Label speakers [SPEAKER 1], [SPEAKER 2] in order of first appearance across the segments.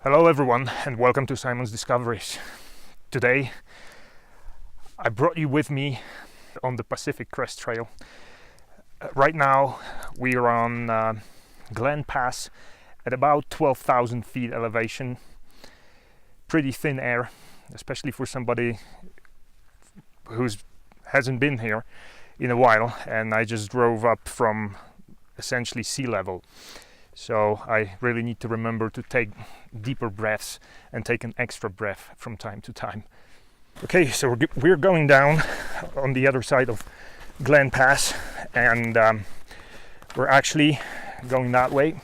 [SPEAKER 1] Hello everyone and welcome to Simon's Discoveries. Today I brought you with me on the Pacific Crest Trail. Right now we are on Glen Pass at about 12,000 feet elevation. Pretty thin air, especially for somebody who hasn't been here in a while, and I just drove up from essentially sea level. So I really need to remember to take deeper breaths and take an extra breath from time to time. Okay, so we're going down on the other side of Glen Pass, and we're actually going that way.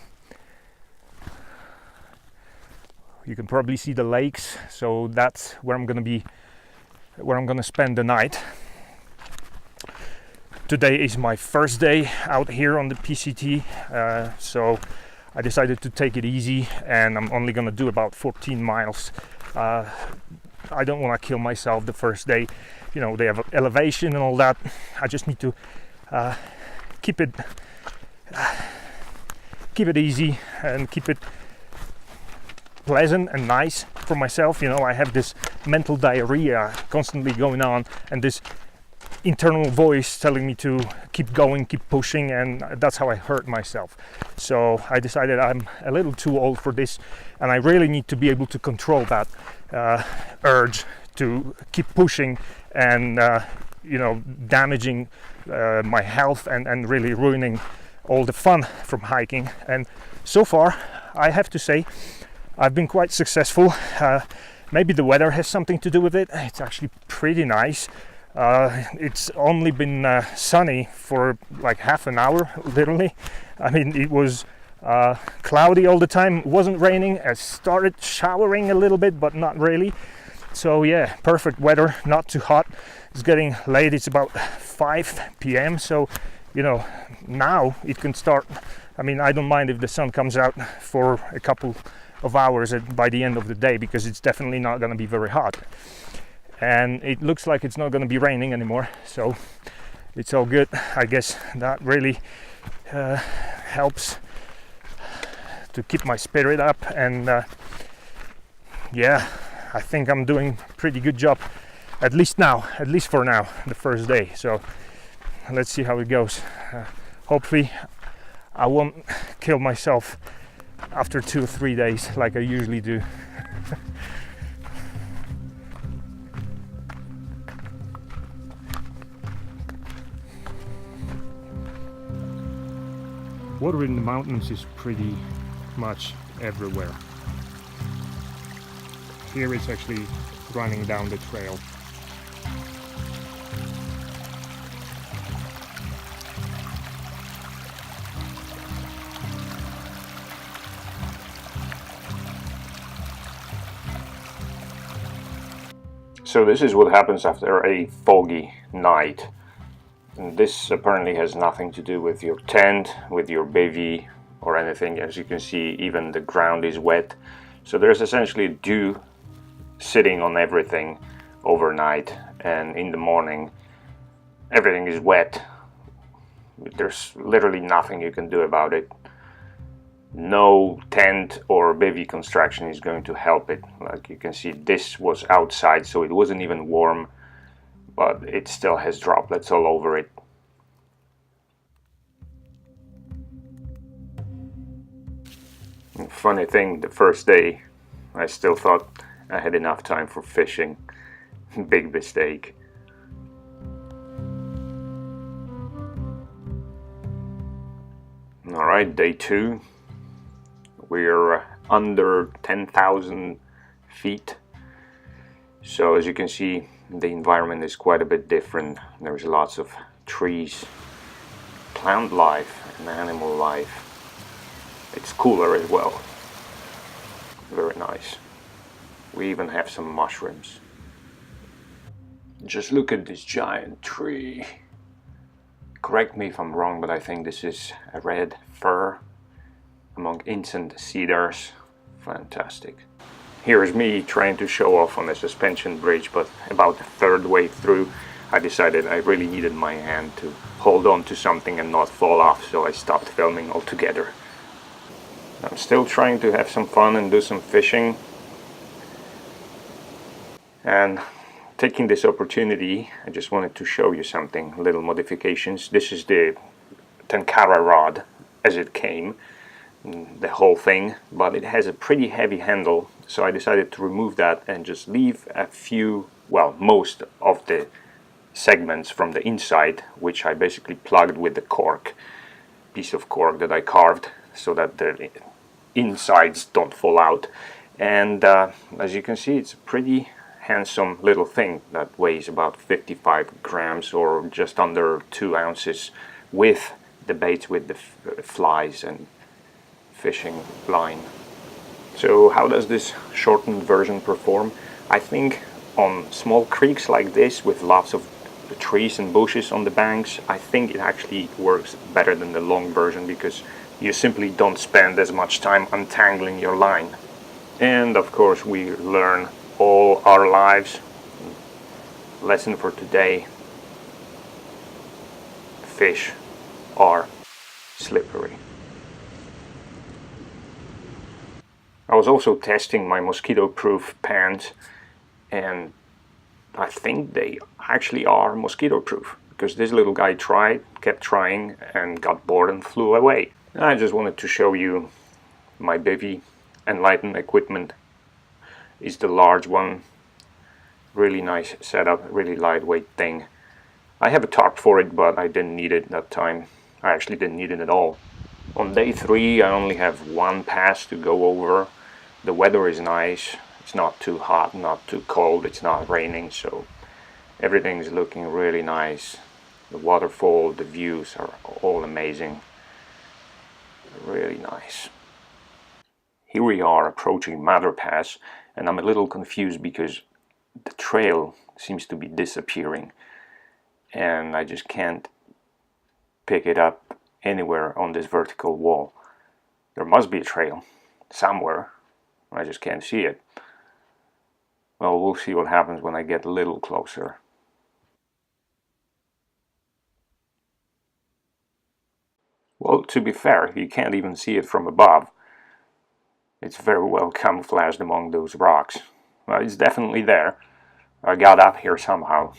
[SPEAKER 1] You can probably see the lakes, so that's where I'm going to spend the night. Today is my first day out here on the PCT, so I decided to take it easy, and I'm only going to do about 14 miles. I don't want to kill myself the first day. You know, they have elevation and all that. I just need to keep it easy and keep it pleasant and nice for myself. You know, I have this mental diarrhea constantly going on, and this internal voice telling me to keep going, keep pushing, and that's how I hurt myself. So I decided I'm a little too old for this, and I really need to be able to control that urge to keep pushing and damaging my health and really ruining all the fun from hiking. And so far I have to say I've been quite successful. Maybe the weather has something to do with it. It's actually pretty nice. It's only been sunny for like half an hour, literally. I mean, it was cloudy all the time. It wasn't raining. It started showering a little bit, but not really. So yeah, perfect weather, not too hot. It's getting late. It's about 5 p.m. So, you know, now it can start. I mean, I don't mind if the sun comes out for a couple of hours by the end of the day, because it's definitely not going to be very hot. And it looks like it's not going to be raining anymore, so it's all good. I guess that really helps to keep my spirit up, and yeah, I think I'm doing a pretty good job, at least for now, the first day. So let's see how it goes. Hopefully I won't kill myself after 2 or 3 days like I usually do. Water in the mountains is pretty much everywhere. Here it's actually running down the trail. So this is what happens after a foggy night. And this apparently has nothing to do with your tent, with your bivvy, or anything. As you can see, even the ground is wet. So there's essentially dew sitting on everything overnight, and in the morning everything is wet. There's literally nothing you can do about it. No tent or bivvy construction is going to help it. Like you can see, this was outside, so it wasn't even warm, but it still has droplets all over it. Funny thing, the first day I still thought I had enough time for fishing. Big mistake. Alright, day 2. We're under 10,000 feet. So as you can see, the environment is quite a bit different. There's lots of trees, plant life and animal life. It's cooler as well. Very nice. We even have some mushrooms. Just look at this giant tree. Correct me if I'm wrong, but I think this is a red fir among ancient cedars. Fantastic. Here's me trying to show off on a suspension bridge, but about the third way through I decided I really needed my hand to hold on to something and not fall off, so I stopped filming altogether. I'm still trying to have some fun and do some fishing, and taking this opportunity, I just wanted to show you something, little modifications. This is the Tenkara rod as it came, the whole thing, but it has a pretty heavy handle, so I decided to remove that and just leave a few, well, most of the segments from the inside, which I basically plugged with the cork, piece of cork that I carved so that the insides don't fall out. And as you can see, it's a pretty handsome little thing that weighs about 55 grams or just under 2 ounces, with the baits, with the flies and fishing line. So how does this shortened version perform? I think on small creeks like this with lots of trees and bushes on the banks, I think it actually works better than the long version, because you simply don't spend as much time untangling your line. And of course we learn all our lives. Lesson for today: fish are slippery. I was also testing my mosquito-proof pants, and I think they actually are mosquito-proof, because this little guy kept trying and got bored and flew away. I just wanted to show you my bivy. Enlighten equipment is the large one. Really nice setup, really lightweight thing. I have a tarp for it, but I didn't need it that time. I actually didn't need it at all. On day 3 I only have one pass to go over. The weather is nice. It's not too hot, not too cold, it's not raining, so everything's looking really nice. The waterfall, the views are all amazing. Really nice. Here we are approaching Mather Pass, and I'm a little confused because the trail seems to be disappearing, and I just can't pick it up anywhere on this vertical wall. There must be a trail somewhere, I just can't see it. Well, we'll see what happens when I get a little closer. Well, to be fair, you can't even see it from above. It's very well camouflaged among those rocks. Well, it's definitely there. I got up here somehow.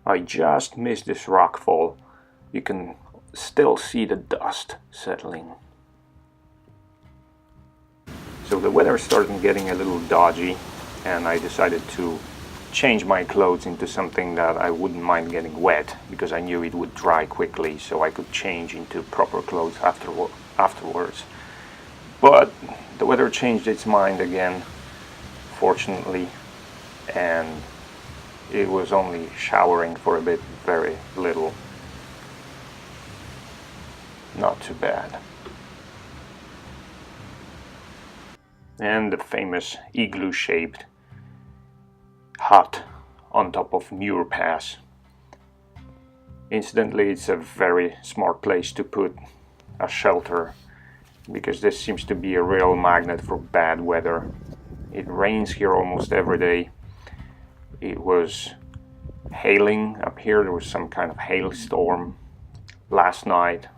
[SPEAKER 1] I just missed this rock fall. You can still see the dust settling. So the weather started getting a little dodgy, and I decided to change my clothes into something that I wouldn't mind getting wet, because I knew it would dry quickly, so I could change into proper clothes afterwards. But the weather changed its mind again, fortunately, and it was only showering for a bit, very little. Not too bad. And the famous igloo-shaped hut on top of Muir Pass. Incidentally, it's a very smart place to put a shelter, because this seems to be a real magnet for bad weather. It rains here almost every day. It was hailing up here. There was some kind of hailstorm last night.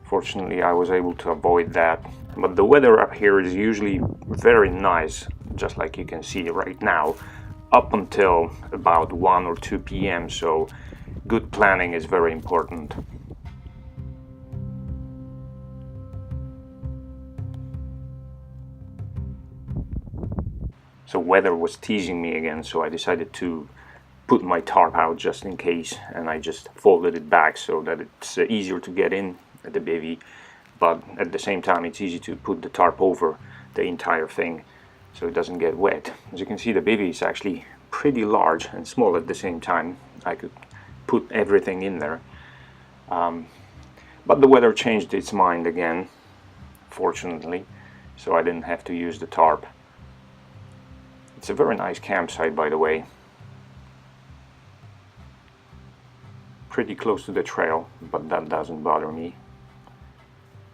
[SPEAKER 1] Fortunately, I was able to avoid that. But the weather up here is usually very nice, just like you can see right now, up until about 1 or 2 p.m. So good planning is very important. So weather was teasing me again, so I decided to put my tarp out just in case, and I just folded it back so that it's easier to get in at the bivvy, but at the same time it's easy to put the tarp over the entire thing so it doesn't get wet. As you can see, the bivvy is actually pretty large and small at the same time. I could put everything in there. But the weather changed its mind again, fortunately, so I didn't have to use the tarp. It's a very nice campsite, by the way. Pretty close to the trail, but that doesn't bother me.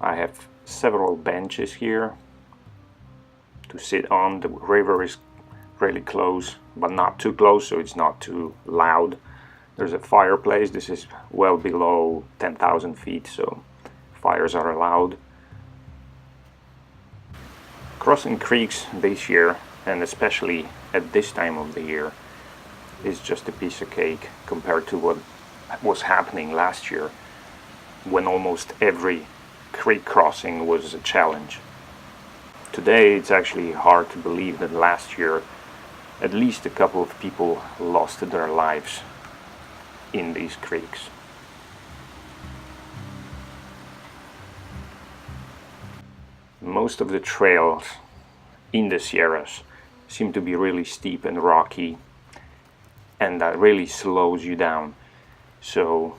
[SPEAKER 1] I have several benches here to sit on. The river is really close, but not too close, so it's not too loud. There's a fireplace. This is well below 10,000 feet, so fires are allowed. Crossing creeks this year, and especially at this time of the year, is just a piece of cake compared to what was happening last year, when almost every creek crossing was a challenge. Today it's actually hard to believe that last year at least a couple of people lost their lives in these creeks. Most of the trails in the Sierras seem to be really steep and rocky, and that really slows you down. So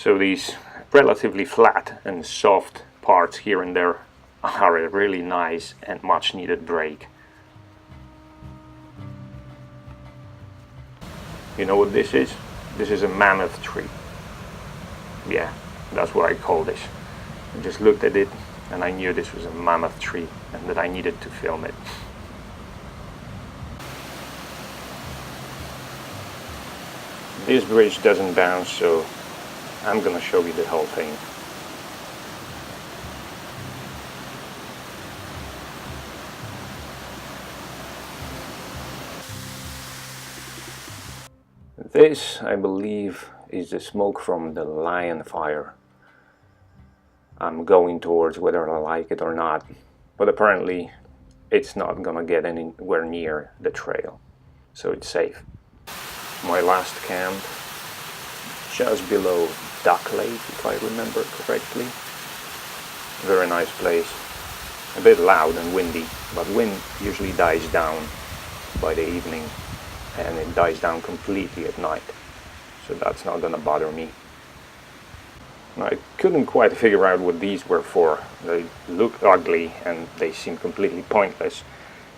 [SPEAKER 1] these relatively flat and soft parts here and there are a really nice and much needed break. You know what this is? This is a mammoth tree. Yeah, that's what I call this. I just looked at it and I knew this was a mammoth tree and that I needed to film it. This bridge doesn't bounce, so I'm gonna show you the whole thing. This, I believe, is the smoke from the lion fire. I'm going towards whether I like it or not, but apparently it's not gonna get anywhere near the trail, so it's safe. My last camp, just below Duck Lake, if I remember correctly. Very nice place. A bit loud and windy, but wind usually dies down by the evening, and it dies down completely at night, so that's not gonna bother me. I couldn't quite figure out what these were for. They looked ugly and they seemed completely pointless,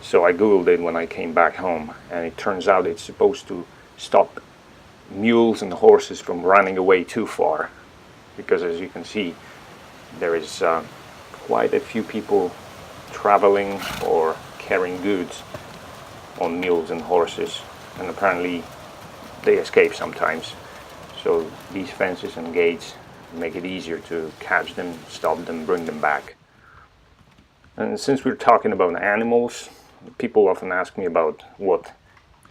[SPEAKER 1] so I googled it when I came back home, and it turns out it's supposed to stop mules and horses from running away too far, because as you can see there is quite a few people traveling or carrying goods on mules and horses, and apparently they escape sometimes, so these fences and gates make it easier to catch them, stop them, bring them back. And since we're talking about animals, people often ask me about what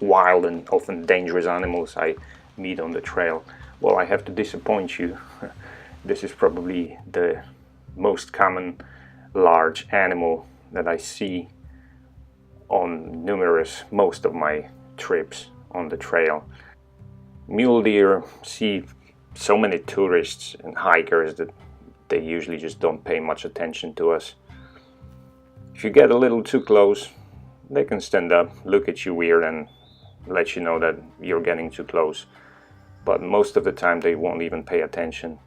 [SPEAKER 1] wild and often dangerous animals I meet on the trail. Well, I have to disappoint you. This is probably the most common large animal that I see on most of my trips on the trail. Mule deer see so many tourists and hikers that they usually just don't pay much attention to us. If you get a little too close, they can stand up, look at you weird, and let you know that you're getting too close, but most of the time they won't even pay attention.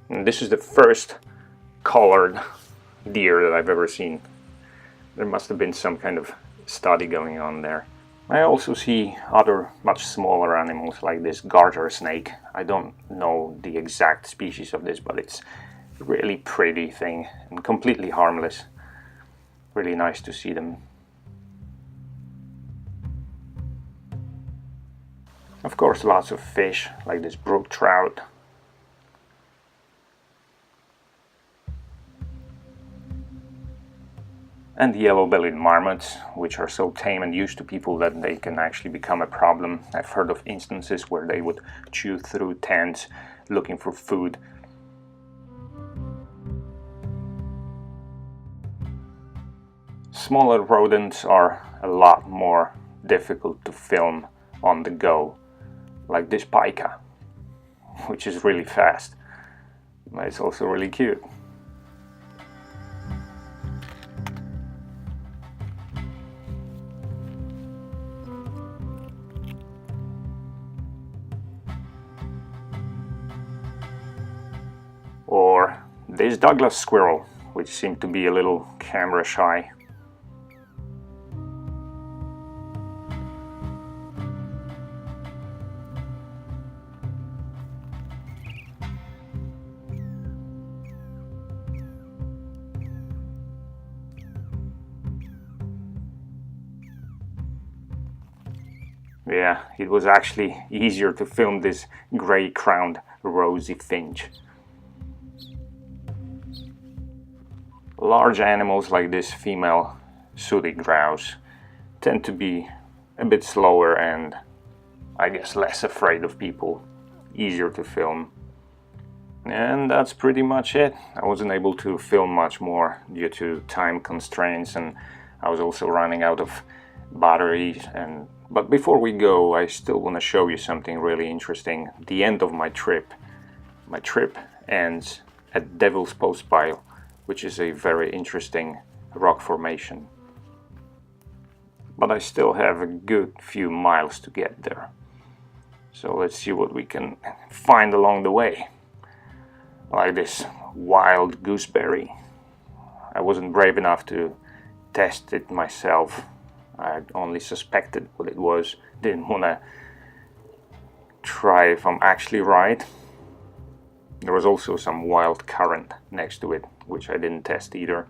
[SPEAKER 1] And this is the first colored deer that I've ever seen. There must have been some kind of study going on there. I also see other much smaller animals like this garter snake. I don't know the exact species of this, but it's a really pretty thing and completely harmless. Really nice to see them. Of course, lots of fish like this brook trout. And the yellow-bellied marmots, which are so tame and used to people that they can actually become a problem. I've heard of instances where they would chew through tents looking for food. Smaller rodents are a lot more difficult to film on the go, like this pika, which is really fast, but it's also really cute. this Douglas squirrel, which seemed to be a little camera shy. Yeah, it was actually easier to film this gray-crowned rosy finch. Large animals like this female sooty grouse tend to be a bit slower and, I guess, less afraid of people, easier to film. And that's pretty much it. I wasn't able to film much more due to time constraints, and I was also running out of batteries. But before we go, I still want to show you something really interesting. The end of my trip. My trip ends at Devil's Postpile, which is a very interesting rock formation. But I still have a good few miles to get there. So let's see what we can find along the way. Like this wild gooseberry. I wasn't brave enough to test it myself. I only suspected what it was. Didn't want to try if I'm actually right. There was also some wild currant next to it, which I didn't test either.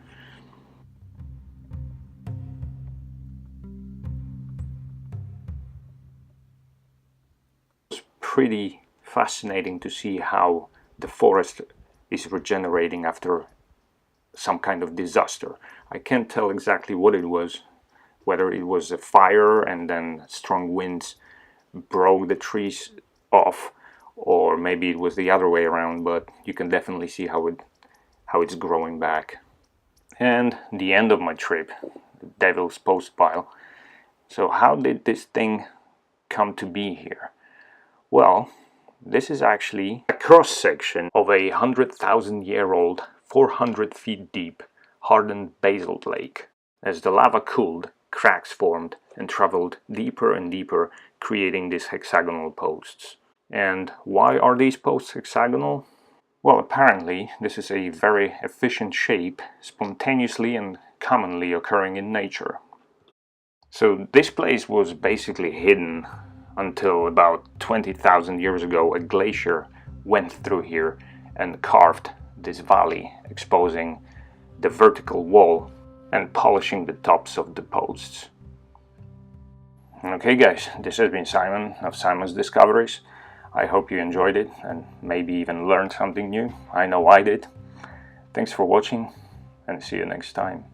[SPEAKER 1] It's pretty fascinating to see how the forest is regenerating after some kind of disaster. I can't tell exactly what it was, whether it was a fire and then strong winds broke the trees off, or maybe it was the other way around, but you can definitely see how it's growing back. And the end of my trip, the Devil's Postpile. So how did this thing come to be here? Well, this is actually a cross-section of a 100,000-year-old, 400 feet deep, hardened basalt lake. As the lava cooled, cracks formed and traveled deeper and deeper, creating these hexagonal posts. And why are these posts hexagonal? Well, apparently this is a very efficient shape, spontaneously and commonly occurring in nature. So this place was basically hidden until about 20,000 years ago. A glacier went through here and carved this valley, exposing the vertical wall and polishing the tops of the posts. Okay guys, this has been Simon of Simon's Discoveries. I hope you enjoyed it and maybe even learned something new. I know I did. Thanks for watching and see you next time.